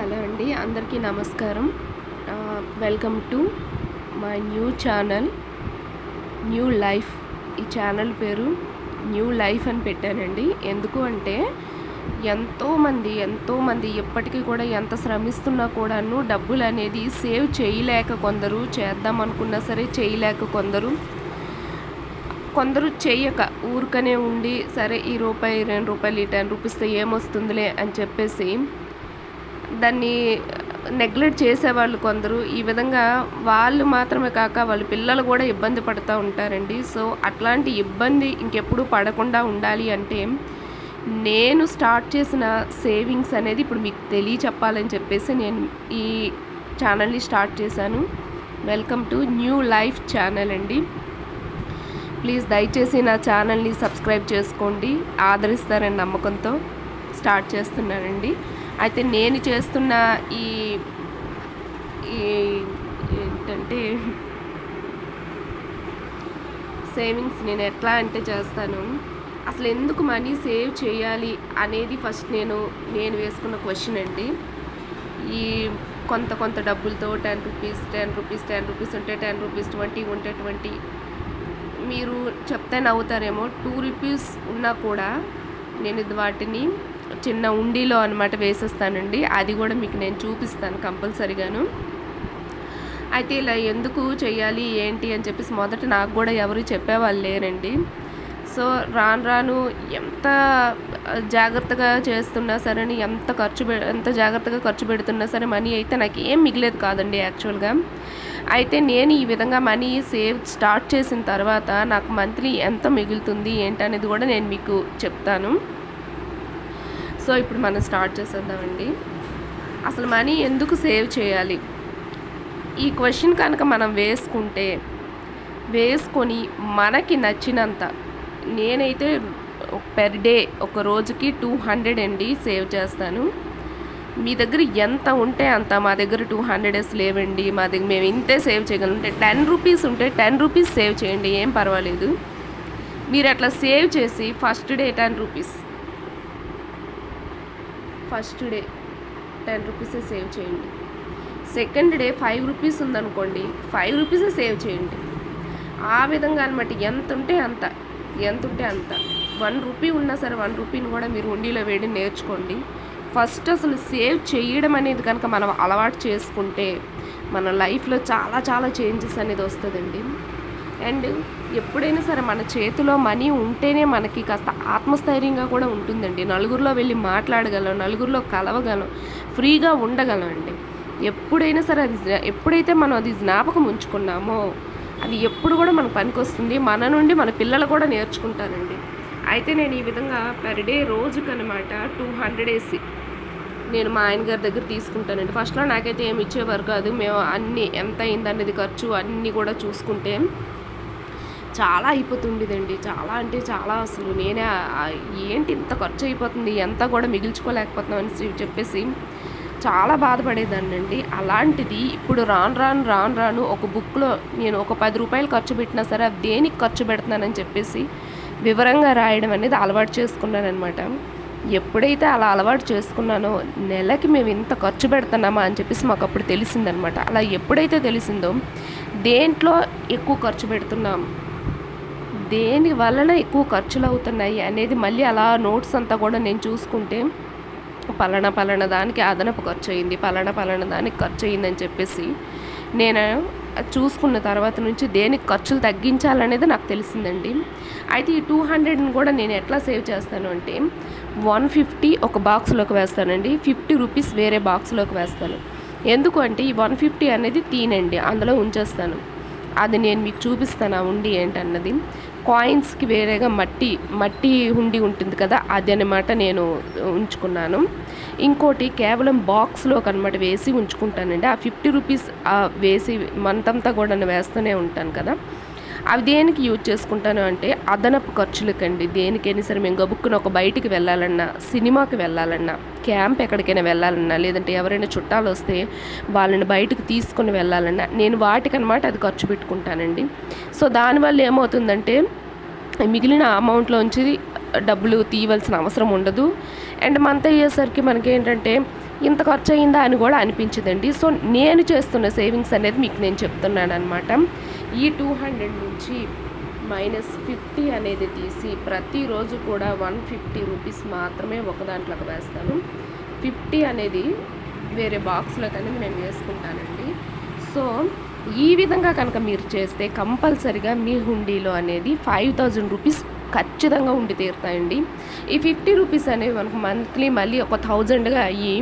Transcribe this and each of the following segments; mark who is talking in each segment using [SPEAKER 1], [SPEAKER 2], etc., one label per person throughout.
[SPEAKER 1] Hello అండి, అందరికీ నమస్కారం. Welcome to my new channel new life. ఈ ఛానల్ పేరు న్యూ లైఫ్ అని పెట్టానండి. ఎందుకు అంటే ఎంతోమంది ఎప్పటికీ కూడా ఎంత శ్రమిస్తున్నా కూడాను డబ్బులు అనేది సేవ్ చేయలేక కొందరు, చేద్దాం అనుకున్నా సరే చేయలేక కొందరు చేయక ఊరికనే ఉండి, సరే ఈ రూపాయి 2 రూపాయలు 10 రూపీస్తో ఏమొస్తుందిలే అని చెప్పేసి దాన్ని నెగ్లెక్ట్ చేసేవాళ్ళు కొందరు. ఈ విధంగా వాళ్ళు మాత్రమే కాక వాళ్ళ పిల్లలు కూడా ఇబ్బంది పడుతూ ఉంటారండి. సో అట్లాంటి ఇబ్బంది ఇంకెప్పుడు పడకుండా ఉండాలి అంటే నేను స్టార్ట్ చేసిన సేవింగ్స్ అనేది ఇప్పుడు మీకు చెప్పాలని చెప్పేసి నేను ఈ ఛానల్ని స్టార్ట్ చేశాను. Welcome to new life channel అండి. ప్లీజ్ దయచేసి నా ఛానల్ని సబ్స్క్రైబ్ చేసుకోండి, ఆదరిస్తారని నమ్మకంతో స్టార్ట్ చేస్తున్నానండి. అయితే నేను చేస్తున్న ఈ ఏంటంటే సేవింగ్స్ నేను ఎట్లా అంటే చేస్తాను, అసలు ఎందుకు మనీ సేవ్ చేయాలి అనేది ఫస్ట్ నేను వేసుకున్న క్వశ్చన్ అండి. ఈ కొంత డబ్బులతో 10 రూపీస్ ఉంటే 10 రూపీస్, 20 ఉంటే 20. మీరు చెప్తే నవ్వుతారేమో, 2 రూపీస్ ఉన్నా కూడా నేను వాటిని చిన్న ఉండిలో అనమాట వేసేస్తానండి. అది కూడా మీకు నేను చూపిస్తాను కంపల్సరీగాను. అయితే ఇలా ఎందుకు చేయాలి ఏంటి అని చెప్పేసి మొదట నాకు కూడా ఎవరు చెప్పేవాళ్ళు లేరండి. సో రాను ఎంత జాగ్రత్తగా చేస్తున్నా సరే, ఎంత జాగ్రత్తగా ఖర్చు పెడుతున్నా సరే మనీ అయితే నాకు ఏం మిగిలేదు కాదండి యాక్చువల్గా. అయితే నేను ఈ విధంగా మనీ స్టార్ట్ చేసిన తర్వాత నాకు మంత్లీ ఎంత మిగులుతుంది ఏంటనేది కూడా నేను మీకు చెప్తాను. సో ఇప్పుడు మనం స్టార్ట్ చేసేద్దామండి. అసలు మనీ ఎందుకు సేవ్ చేయాలి, ఈ క్వశ్చన్ కనుక మనం వేసుకొని మనకి నచ్చినంత, నేనైతే పెర్ డే ఒక రోజుకి 200 అండి సేవ్ చేస్తాను. మీ దగ్గర ఎంత ఉంటే అంత. మా దగ్గర 200 లేవండి, మేము ఇంతే సేవ్ చేయగలం. అంటే 10 రూపీస్ ఉంటే 10 రూపీస్ సేవ్ చేయండి, ఏం పర్వాలేదు. మీరు అట్లా సేవ్ చేసి first day 10 rupees, first day 10 రూపీసే సేవ్ చేయండి. సెకండ్ డే 5 రూపీస్ ఉందనుకోండి, 5 రూపీసే సేవ్ చేయండి. ఆ విధంగా అనమాట. ఎంత ఉంటే అంత. 1 రూపీ ఉన్నా సరే 1 రూపీని కూడా మీరు ఉండిలో వేడి నేర్చుకోండి. ఫస్ట్ అసలు సేవ్ చేయడం అనేది కనుక మనం అలవాటు చేసుకుంటే మన లైఫ్లో చాలా చేంజెస్ అనేది వస్తుందండి. అండ్ ఎప్పుడైనా సరే మన చేతిలో మనీ ఉంటేనే మనకి కాస్త ఆత్మస్థైర్యంగా కూడా ఉంటుందండి. నలుగురిలో వెళ్ళి మాట్లాడగలం, నలుగురిలో కలవగలం, ఫ్రీగా ఉండగలం అండి. ఎప్పుడైనా సరే ఎప్పుడైతే మనం అది జ్ఞాపకం ఉంచుకున్నామో అది ఎప్పుడు కూడా మనకు పనికొస్తుంది. మన నుండి మన పిల్లలు కూడా నేర్చుకుంటారండి. అయితే నేను ఈ విధంగా పర్ డే రోజుకనమాట 200 వేసి నేను మా ఆయన గారి దగ్గర తీసుకుంటానండి. ఫస్ట్లో నాకైతే ఏమి ఇచ్చేవారు కాదు. మేము అన్నీ ఎంత అయిందనేది ఖర్చు అన్నీ కూడా చూసుకుంటే చాలా అయిపోతుండేదండి. చాలా అంటే చాలా. అసలు నేనే ఏంటి ఇంత ఖర్చు అయిపోతుంది, ఎంత కూడా మిగిల్చుకోలేకపోతున్నాం అని చెప్పేసి చాలా బాధపడేదాన్ని అండి. అలాంటిది ఇప్పుడు రాను ఒక బుక్లో నేను ఒక 10 రూపాయలు ఖర్చు పెట్టినా సరే అది దేనికి ఖర్చు పెడుతున్నానని చెప్పేసి వివరంగా రాయడం అనేది అలవాటు చేసుకున్నానమాట. ఎప్పుడైతే అలా అలవాటు చేసుకున్నానో నెలకి మేము ఇంత ఖర్చు పెడుతున్నామా అని చెప్పేసి మాకు అప్పుడు తెలిసిందనమాట. అలా ఎప్పుడైతే తెలిసిందో దేంట్లో ఎక్కువ ఖర్చు పెడుతున్నాం, దేని వలన ఎక్కువ ఖర్చులు అవుతున్నాయి అనేది మళ్ళీ అలా నోట్స్ అంతా కూడా నేను చూసుకుంటే పలానా దానికి అదనపు ఖర్చు అయింది, పలానా దానికి ఖర్చు అయిందని చెప్పేసి నేను చూసుకున్న తర్వాత నుంచి దేనికి ఖర్చులు తగ్గించాలనేది నాకు తెలిసిందండి. అయితే ఈ 200ని కూడా నేను ఎట్లా సేవ్ చేస్తాను అంటే 150 ఒక బాక్స్లోకి వేస్తానండి, 50 రూపీస్ వేరే బాక్స్లోకి వేస్తాను. ఎందుకు అంటే ఈ 150 అనేది తీనండి, అందులో ఉంచేస్తాను. అది నేను మీకు చూపిస్తాను ఆ ఉండి ఏంటన్నది. కాయిన్స్కి వేరేగా మట్టి హుండి ఉంటుంది కదా, అది అనమాట నేను ఉంచుకున్నాను. ఇంకోటి కేవలం బాక్స్లోకి అనమాట వేసి ఉంచుకుంటానండి. ఆ 50 రూపీస్ వేసి మంతంతా కూడా వేస్తూనే ఉంటాను కదా. అవి దేనికి యూజ్ చేసుకుంటాను అంటే అదనపు ఖర్చులకండి. దేనికైనా సరే మేము గబుక్కున ఒక బయటికి వెళ్ళాలన్నా, సినిమాకి వెళ్ళాలన్నా, క్యాంప్ ఎక్కడికైనా వెళ్ళాలన్నా, లేదంటే ఎవరైనా చుట్టాలు వస్తే వాళ్ళని బయటకు తీసుకొని వెళ్ళాలన్నా నేను వాటికనమాట అది ఖర్చు పెట్టుకుంటానండి. సో దానివల్ల ఏమవుతుందంటే మిగిలిన అమౌంట్లోంచి డబ్బులు తీయవలసిన అవసరం ఉండదు. అండ్ మంత్ అయ్యేసరికి మనకేంటంటే ఇంత ఖర్చు అయిందా అని కూడా అనిపించదండి. సో నేను చేస్తున్న సేవింగ్స్ అనేది మీకు నేను చెప్తున్నాను అనమాట. ఈ 200 నుంచి -50 అనేది తీసి ప్రతిరోజు కూడా 150 రూపీస్ మాత్రమే ఒక దాంట్లోకి వేస్తాను. 50 అనేది వేరే బాక్స్లోకి అనేది నేను వేసుకుంటానండి. సో ఈ విధంగా కనుక మీరు చేస్తే కంపల్సరిగా మీ హుండీలో అనేది 5000 రూపీస్ ఖచ్చితంగా ఉండి తీరుతాయండి. ఈ 50 రూపీస్ అనేవి మనకు మంత్లీ మళ్ళీ ఒక 1000గా అయ్యి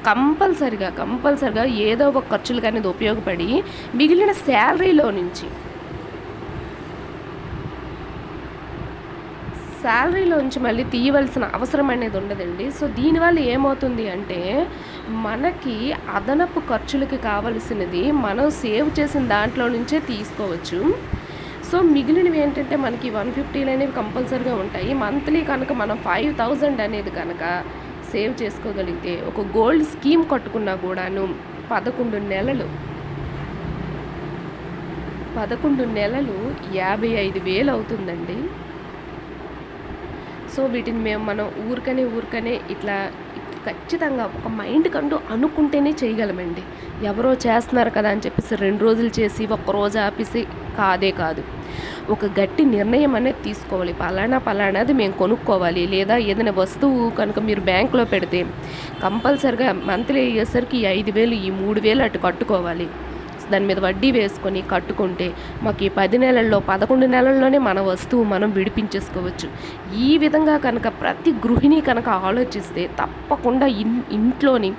[SPEAKER 1] కంపల్సరిగా ఏదో ఒక ఖర్చులకు అనేది ఉపయోగపడి మిగిలిన శాలరీలో నుంచి మళ్ళీ తీయవలసిన అవసరం అనేది ఉండదండి. సో దీనివల్ల ఏమవుతుంది అంటే మనకి అదనపు ఖర్చులకి కావలసినది మనం సేవ్ చేసిన దాంట్లో నుంచే తీసుకోవచ్చు. సో మిగిలినవి ఏంటంటే మనకి 150 అనేవి కంపల్సరీగా ఉంటాయి. మంత్లీ కనుక మనం 5000 అనేది కనుక సేవ్ చేసుకోగలిగితే ఒక గోల్డ్ స్కీమ్ కట్టుకున్నా కూడాను 11 నెలలు 55,000 అవుతుందండి. సో వీటిని మనం ఊరికనే ఇట్లా ఖచ్చితంగా ఒక మైండ్ కంటూ అనుకుంటేనే చేయగలమండి. ఎవరో చేస్తున్నారు కదా అని చెప్పేసి 2 రోజులు చేసి ఒక్కరోజు ఆపేసి కాదు. ఒక గట్టి నిర్ణయం అనేది తీసుకోవాలి. పలానాది మేము కొనుక్కోవాలి, లేదా ఏదైనా వస్తువు కనుక మీరు బ్యాంకులో పెడితే కంపల్సరిగా మంత్లీ అయ్యేసరికి 5,000 ఈ 3,000 అటు కట్టుకోవాలి. దాని మీద వడ్డీ వేసుకొని కట్టుకుంటే మాకు ఈ 10 నెలల్లో 11 నెలల్లోనే మన వస్తువు మనం విడిపించేసుకోవచ్చు. ఈ విధంగా కనుక ప్రతి గృహిణి కనుక ఆలోచిస్తే తప్పకుండా ఇంట్లోని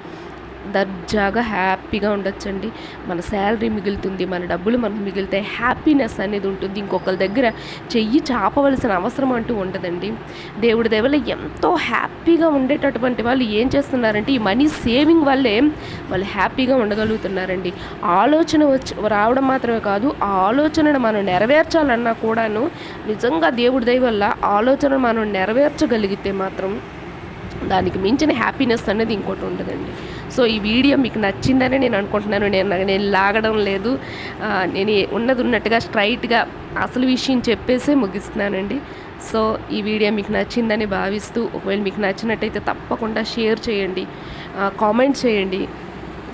[SPEAKER 1] దర్జాగా హ్యాపీగా ఉండొచ్చండి. మన శాలరీ మిగులుతుంది, మన డబ్బులు మనకు మిగులుతాయి, హ్యాపీనెస్ అనేది ఉంటుంది. ఇంకొకరి దగ్గర చెయ్యి చాపవలసిన అవసరం అంటూ ఉండదండి. దేవుడి దయవల్ల ఎంతో హ్యాపీగా ఉండేటటువంటి వాళ్ళు ఏం చేస్తున్నారంటే ఈ మనీ సేవింగ్ వల్లే వాళ్ళు హ్యాపీగా ఉండగలుగుతున్నారండి. ఆలోచన రావడం మాత్రమే కాదు, ఆ ఆలోచనను మనం నెరవేర్చాలన్నా కూడాను నిజంగా దేవుడి దయ వల్ల ఆలోచనను మనం నెరవేర్చగలిగితే మాత్రం దానికి మించిన హ్యాపీనెస్ అనేది ఇంకోటి ఉండదండి. సో ఈ వీడియో మీకు నచ్చిందని నేను అనుకుంటున్నాను. నేను లాగడం లేదు, నేను ఉన్నట్టుగా స్ట్రైట్గా అసలు విషయం చెప్పేసే ముగిస్తున్నానండి. సో ఈ వీడియో మీకు నచ్చిందని భావిస్తూ, ఒకవేళ మీకు నచ్చినట్టయితే తప్పకుండా షేర్ చేయండి, కామెంట్ చేయండి,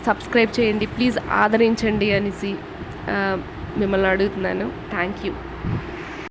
[SPEAKER 1] సబ్స్క్రైబ్ చేయండి, ప్లీజ్ ఆదరించండి అనేసి మిమ్మల్ని అడుగుతున్నాను. Thank you.